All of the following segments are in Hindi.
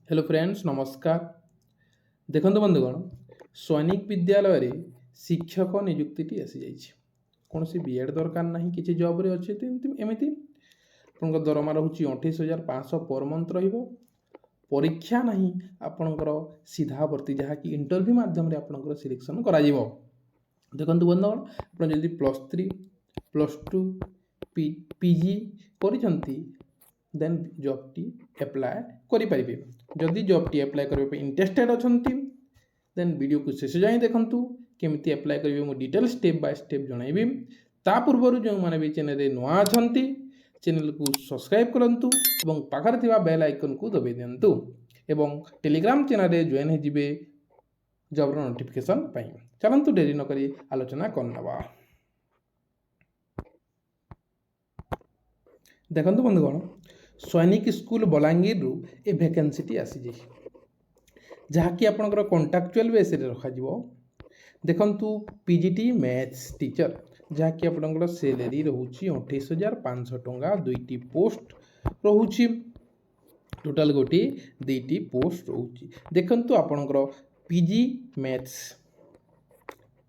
हेलो फ्रेंड्स नमस्कार। देखो बंधुगण, सैनिक विद्यालय रे शिक्षक नियुक्ति आसी जाइए। कौन सी बीएड दरकार ना कि जब्रे अच्छे एमती आप दरमा रोचे 28,500 पर मंथ परीक्षा ना आपणकर सीधा भर्ती जहाँकि इंटरव्यू मध्यम आपंकर सिलेक्शन कर देखो बंधुगण, आप प्लस 3 प्लस 2 पीजी कर देन जॉब टी एप्लाय करें। जदि जॉब टी एप्लाय करने इंटरेस्टेड अच्छा देन वीडियो को शेष जाए देखूँ केमी एप्लाय करेंगे मुझे डिटेल स्टेप बाय स्टेप जनइबी। ता पूर्व जो मैंने भी चैनल नुआ अच्छा चैनल को सब्सक्राइब करूँ और पाखे बेल आइकन को दबाई दिंतु एवं टेलीग्राम चैनल जॉइन हो जॉबर नोटिफिकेशन चलतु डेरी नक आलोचना करना। देखो बंधुगण, सैनिक स्कूल बलांगीर रु ए वैकेंसी आसी जहाँकि आपंकर कंट्राक्चुअल बेस रखा देखु पीजीटी मैथ्स टीचर जहाँकि आपंकर सैलरी रोचे 28,500 टंका। दुईटी पोस्ट रोचे टोटाल गोटी दुईटी पोस्ट रोचे। देखु आपंकर पीजी मैथ्स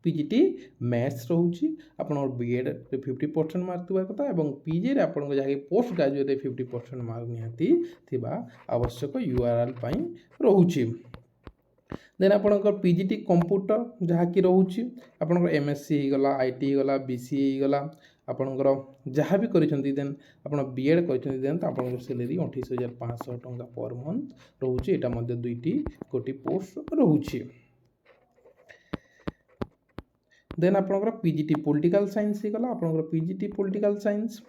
पीजीटी मैथ्स रोचे आप बीएड 50% मार्क थी कथा और पीजी रे आप पोस्ट ग्रेजुएट 50% मार्क निहाती आवश्यक यूआरएल रोचे। देन आपंकर पीजीटी कंप्यूटर जहाँकि रोचे आपंकर एमएससी गला आईटी गला बीसीए गला आपंकर जहाँ भी कर देन आप बीएड कर देन तो आप सैलरी 28,500 टंका पर मंथ रोचे। यहाँ दुईटी गोटी पोस्ट रोचे। देन आपंकर पीजीटी पॉलिटिकल साइंस गला आपंकर पीजीटी पॉलिटिकल साइंस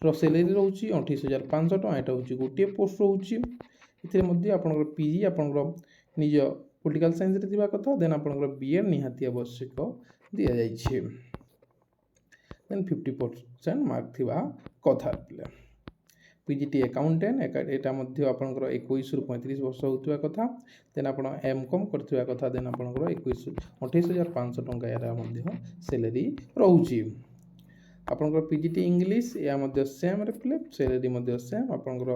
सैलरी रोचे 28,500 टंका। यहाँ हूँ गोटे पोस्ट रोचे। ये आपंकर पीजी आपंकर निज पॉलिटिकल साइंस रे कथा देन आपंकर बीएड निहाती आवश्यक दि जाइए। देन 50% मार्क थी कथा पीजीटी अकाउंटेंट यहाँ आपंकर 21 रु 35 वर्ष होता कथा। देन आप एम कम करथिबा कथा देन आपंकर 28,500 टंका यहाँ सैलरी रोचे। आपंकर पीजीटी इंग्लिश या सेम रिप्ले सैलरी सेम आपंकर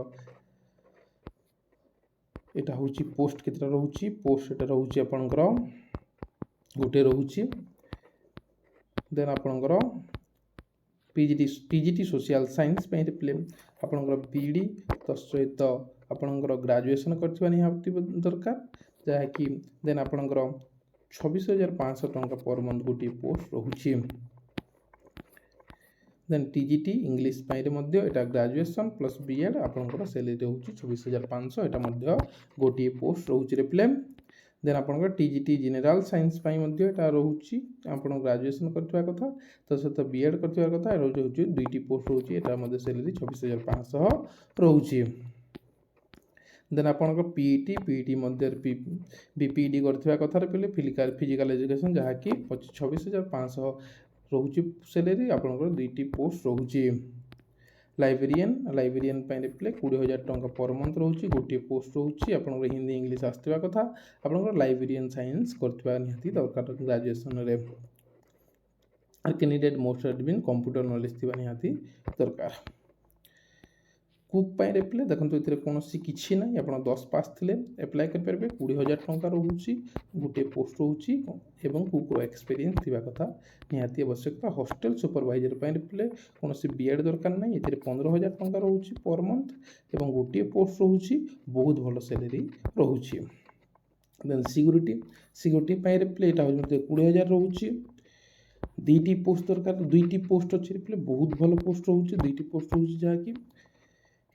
यहाँ हूँ पोस्ट केतटा रोचे पोस्ट यहाँ रोचे आपंकर गोटे रोचे। देन आपंकर पीजीटी सोशल साइंस रिप्ले आपंकर बीडी तत्सहित आपंकर ग्रेजुएशन करथिबा निहाती दरकार जहाँकि देन आपंकर 26,500 टंका पर मंथ गोटे पोस्ट रोचे। देन टीजीटी इंग्लिश यहाँ ग्रेजुएशन प्लस बीएड आपंकर सैलरी होची 26,500 यहाँ गोटे पोस्ट रोचे रिप्ले। देन आपंकर टीजीटी जनरल साइंस यहाँ रोचे आप ग्रेजुएशन करथिबा कथा तो सहित बीएड करथिबा कथा रोचे दुईटी पोस्ट रोचे यहाँ सैलरी 26,500 रोचे। देन आपंकर पीईटी बीपीईडी करथिबा कथा फिजिकल एजुकेशन जहाँकि 26,500 रोचे सैलरी आपंकर दुईटी पोस्ट रोचे। लाइब्रेरियन रिप्ले 20,000 टंका पर मंथ रोचे गोटे पोस्ट रोचे आपंकर हिंदी इंग्लिश आसवा कथा आपंकर लाइब्रेरियन साइंस करथिबा निहाती दरकार ग्रेजुएशन रे candidate most admin computer knowledge थिबा निहाती दरकार। कुक रिप्ले देखो ये कौन किसी ना आप 10 पास थे एप्लाय करेंगे 20,000 टंका रोचे गोटे पोस्ट रोचे और कुकर एक्सपीरियंस थी कथा निहाती आवश्यकता। हॉस्टल सुपरवाइजर रिप्ले कौन बीएड दरकार ना ये 15,000 टंका रोचे पर मंथ और गोटे पोस्ट रोचे बहुत भल सैलरी रोचे। देन सिक्यूरीटी रिप्ले यहाँ हूँ 20,000 रोचे दुईटी पोस्ट दरकार दुईटी पोस्ट अच्छे रिप्ले बहुत भल पोस्ट रोचे दुईटी पोस्ट रोचे जहाँकि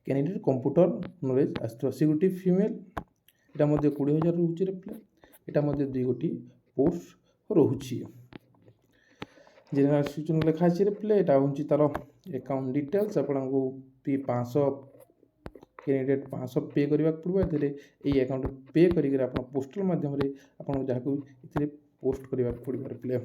कैंडिडेट कंप्यूटर नॉलेज आसुवा सिक्यूरीटी फीमेल यहाँ 20,000 रोचे रिप्ले यहाँ दुई गोटी पोस्ट रोचे। जेनराल सिचुएशन लिखा अच्छे रिप्ले यहाँ हूँ तार अकाउंट डिटेल्स आपको 500 कैंडिडेट 500 पे करने पड़ो ये अकाउंट पे कर पोस्टल मध्यम आपको जहाँ पोस्ट करने पड़ो रिप्ले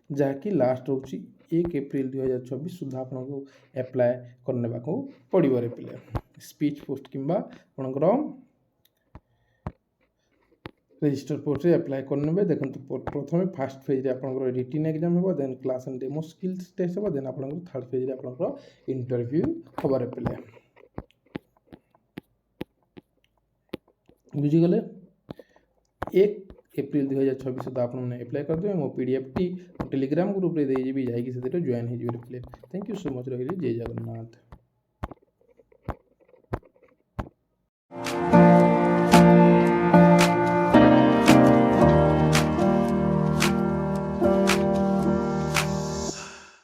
जहाँकि लास्ट रोचे 1 एप्रिल 2024 सुधा आपको एप्लाय करने को पड़ो रिप्ले स्पीच पोस्ट किंबा आपंकर रजिस्टर पोस्ट एप्लाय करने। देखो प्रथम फास्ट फेज आपंकर रिटन एग्जाम हो then class and demo skills test हो देन आपंकर थर्ड फेज आपंकर इंटरव्यू हम रिप्ले। बुझीगले 1 एप्रिल 2026 सुधा आपने एप्लाय करदे मो पीडीएफ टी टेलीग्राम ग्रुप रे देबी जाई कि से जॉइन हे जिवे प्ले। थैंक यू सो मच रही जय जगन्नाथ।